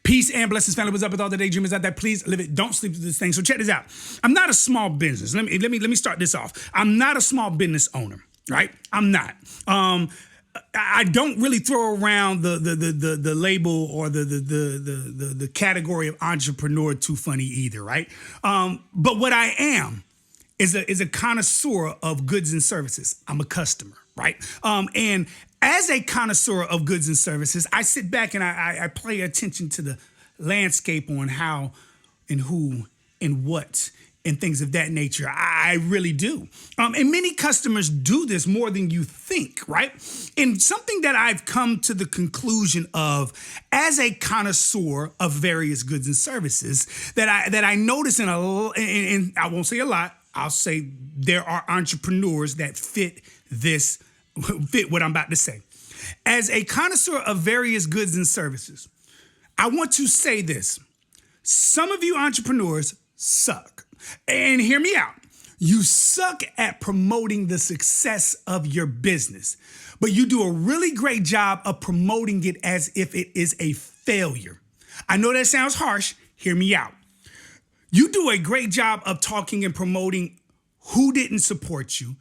Peace and blessings, family. What's up with all the daydreamers out there? Please live it. Don't sleep through this thing. So check this out. I'm not a small business. Let me start this off. I'm not a small business owner, right? I'm not. I don't really throw around the label or the category of entrepreneur too funny either, right? But what I am is a connoisseur of goods and services. I'm a customer, right? And as a connoisseur of goods and services, I sit back and I pay attention to the landscape on how and who and what and things of that nature. I really do. And many customers do this more than you think, right? And something that I've come to the conclusion of as a connoisseur of various goods and services that I notice in I won't say a lot, I'll say there are entrepreneurs that fit what I'm about to say. As a connoisseur of various goods and services, I want to say this. Some of you entrepreneurs suck. And hear me out. You suck at promoting the success of your business, but you do a really great job of promoting it as if it is a failure. I know that sounds harsh. Hear me out. You do a great job of talking and promoting who didn't support you,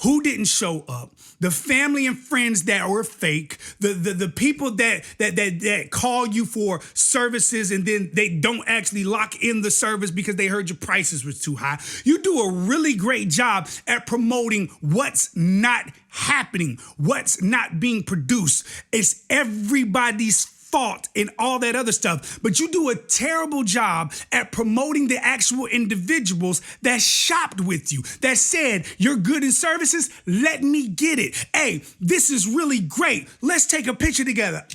who didn't show up, the family and friends that were fake, the people that call you for services and then they don't actually lock in the service because they heard your prices were too high. You do a really great job at promoting what's not happening, what's not being produced. It's everybody's fault and all that other stuff, but you do a terrible job at promoting the actual individuals that shopped with you, that said, you're good in services, let me get it. Hey, this is really great. Let's take a picture together.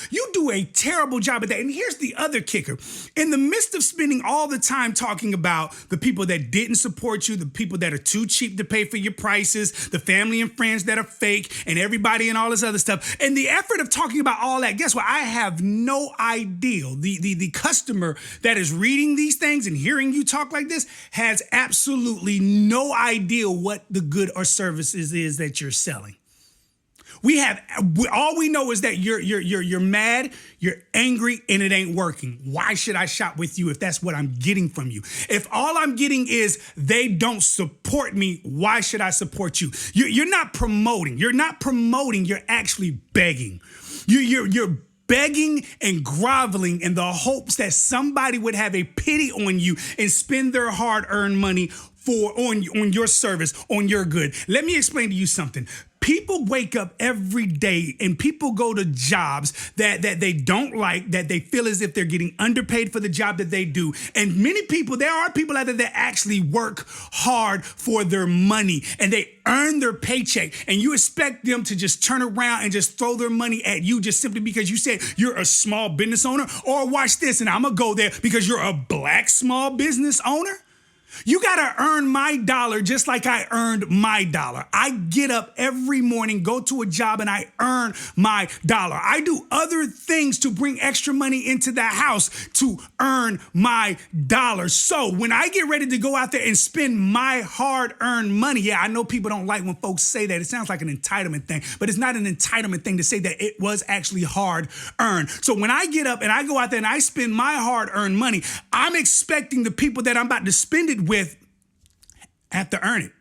You do a terrible job at that. And here's the other kicker. In the midst of spending all the time talking about the people that didn't support you, the people that are too cheap to pay for your prices, the family and friends that are fake, and everybody and all this other stuff, in the effort of talking about all that, guess what? I have no idea. The customer that is reading these things and hearing you talk like this has absolutely no idea what the good or services is that you're selling. All we know is that you're mad, you're angry, and it ain't working. Why should I shop with you if that's what I'm getting from you? If all I'm getting is they don't support me, why should I support you? You're not promoting. You're not promoting. You're actually begging. You're begging and groveling in the hopes that somebody would have a pity on you and spend their hard-earned money on your service, on your good. Let me explain to you something. People wake up every day and people go to jobs that they don't like, that they feel as if they're getting underpaid for the job that they do. And there are people out there that actually work hard for their money and they earn their paycheck. And you expect them to just turn around and just throw their money at you just simply because you said you're a small business owner? Or watch this, and I'm going to go there because you're a black small business owner? You got to earn my dollar just like I earned my dollar. I get up every morning, go to a job, and I earn my dollar. I do other things to bring extra money into the house to earn my dollar. So when I get ready to go out there and spend my hard-earned money, yeah, I know people don't like when folks say that. It sounds like an entitlement thing, but it's not an entitlement thing to say that it was actually hard-earned. So when I get up and I go out there and I spend my hard-earned money, I'm expecting the people that I'm about to spend it with have to earn it.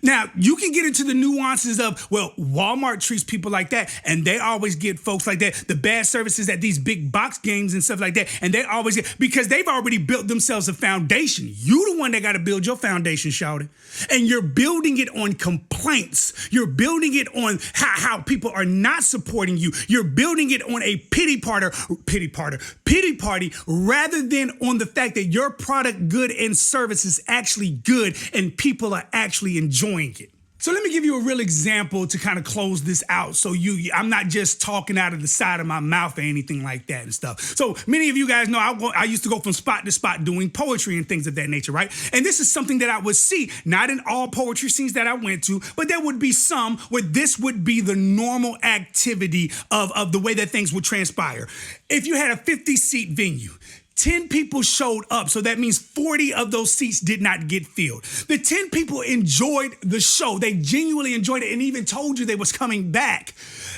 Now, you can get into the nuances of, well, Walmart treats people like that, and they always get folks like that, the bad services at these big box games and stuff like that, and they always get, because they've already built themselves a foundation. You the one that got to build your foundation, shawty. And you're building it on complaints. You're building it on how people are not supporting you. You're building it on a pity party, rather than on the fact that your product, good, and service is actually good and people are actually enjoying it. So let me give you a real example to kind of close this out. So I'm not just talking out of the side of my mouth or anything like that and stuff. So many of you guys know I used to go from spot to spot doing poetry and things of that nature, right? And this is something that I would see, not in all poetry scenes that I went to, but there would be some where this would be the normal activity of the way that things would transpire. If you had a 50-seat venue, 10 people showed up. So that means 40 of those seats did not get filled. The 10 people enjoyed the show. They genuinely enjoyed it and even told you they was coming back.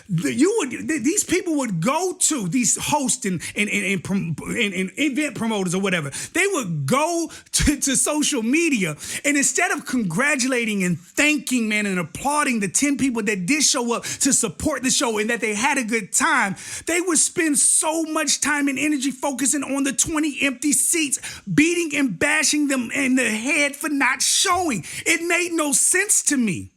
These people would go to these hosts and event promoters or whatever. They would go to social media, and instead of congratulating and thanking, man, and applauding the 10 people that did show up to support the show and that they had a good time, they would spend so much time and energy focusing on the 20 empty seats, beating and bashing them in the head for not showing. It made no sense to me.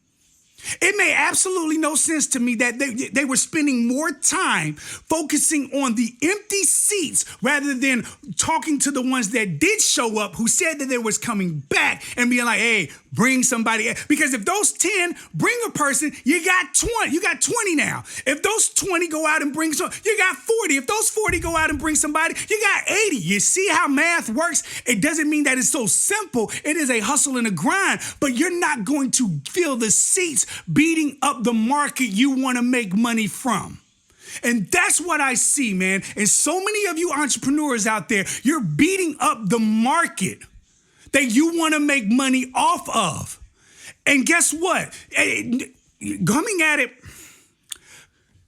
It made absolutely no sense to me that they were spending more time focusing on the empty seats rather than talking to the ones that did show up who said that they was coming back and being like, hey, bring somebody. Because if those 10 bring a person, you got 20. You got 20 now. If those 20 go out and bring some, you got 40. If those 40 go out and bring somebody, you got 80. You see how math works? It doesn't mean that it's so simple. It is a hustle and a grind, but you're not going to fill the seats beating up the market you want to make money from. And that's what I see, man. And so many of you entrepreneurs out there, you're beating up the market that you want to make money off of. And guess what? Coming at it,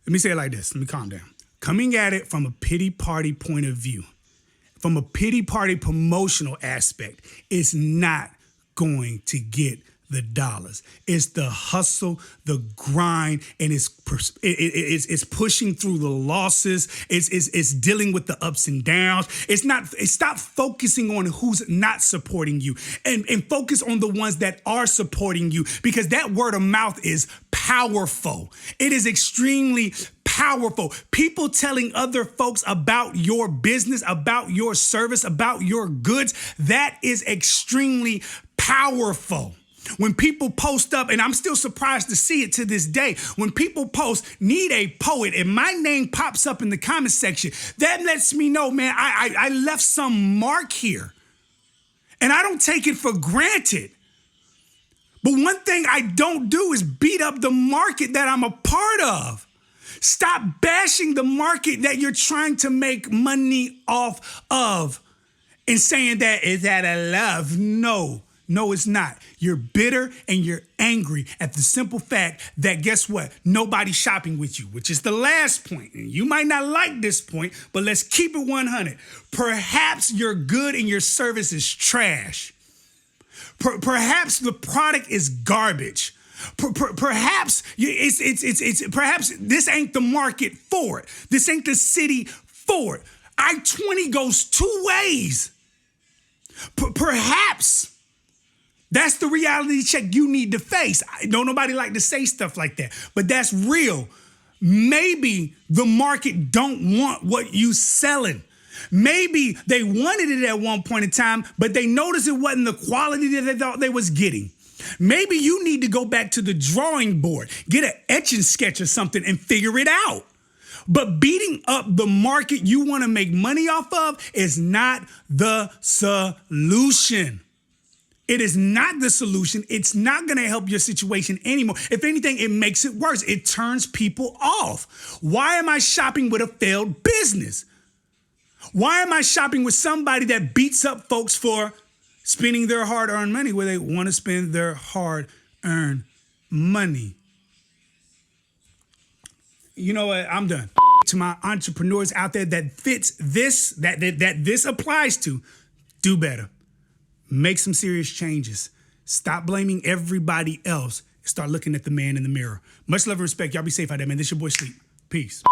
let me say it like this. Let me calm down. Coming at it from a pity party point of view, from a pity party promotional aspect, is not going to get the dollars. It's the hustle, the grind, and it's pushing through the losses. It's dealing with the ups and downs. Stop focusing on who's not supporting you and focus on the ones that are supporting you, because that word of mouth is powerful. It is extremely powerful. People telling other folks about your business, about your service, about your goods, that is extremely powerful. When people post up, and I'm still surprised to see it to this day, when people post, need a poet, and my name pops up in the comment section, that lets me know, man, I left some mark here. And I don't take it for granted. But one thing I don't do is beat up the market that I'm a part of. Stop bashing the market that you're trying to make money off of and saying that it's out of love. No, it's not. You're bitter and you're angry at the simple fact that, guess what? Nobody's shopping with you, which is the last point. And you might not like this point, but let's keep it 100. Perhaps your good and your service is trash. Perhaps the product is garbage. Perhaps perhaps this ain't the market for it. This ain't the city for it. I-20 goes two ways. Perhaps that's the reality check you need to face. Don't nobody like to say stuff like that, but that's real. Maybe the market don't want what you selling. Maybe they wanted it at one point in time, but they noticed it wasn't the quality that they thought they was getting. Maybe you need to go back to the drawing board, get an etch and sketch or something and figure it out. But beating up the market you want to make money off of is not the solution. It is not the solution. It's not going to help your situation anymore. If anything, it makes it worse. It turns people off. Why am I shopping with a failed business? Why am I shopping with somebody that beats up folks for spending their hard-earned money where they want to spend their hard-earned money? You know what? I'm done. To my entrepreneurs out there that fits this, that this applies to, do better. Make some serious changes. Stop blaming everybody else. Start looking at the man in the mirror. Much love and respect. Y'all be safe out there, man. This your boy Sleep. Peace.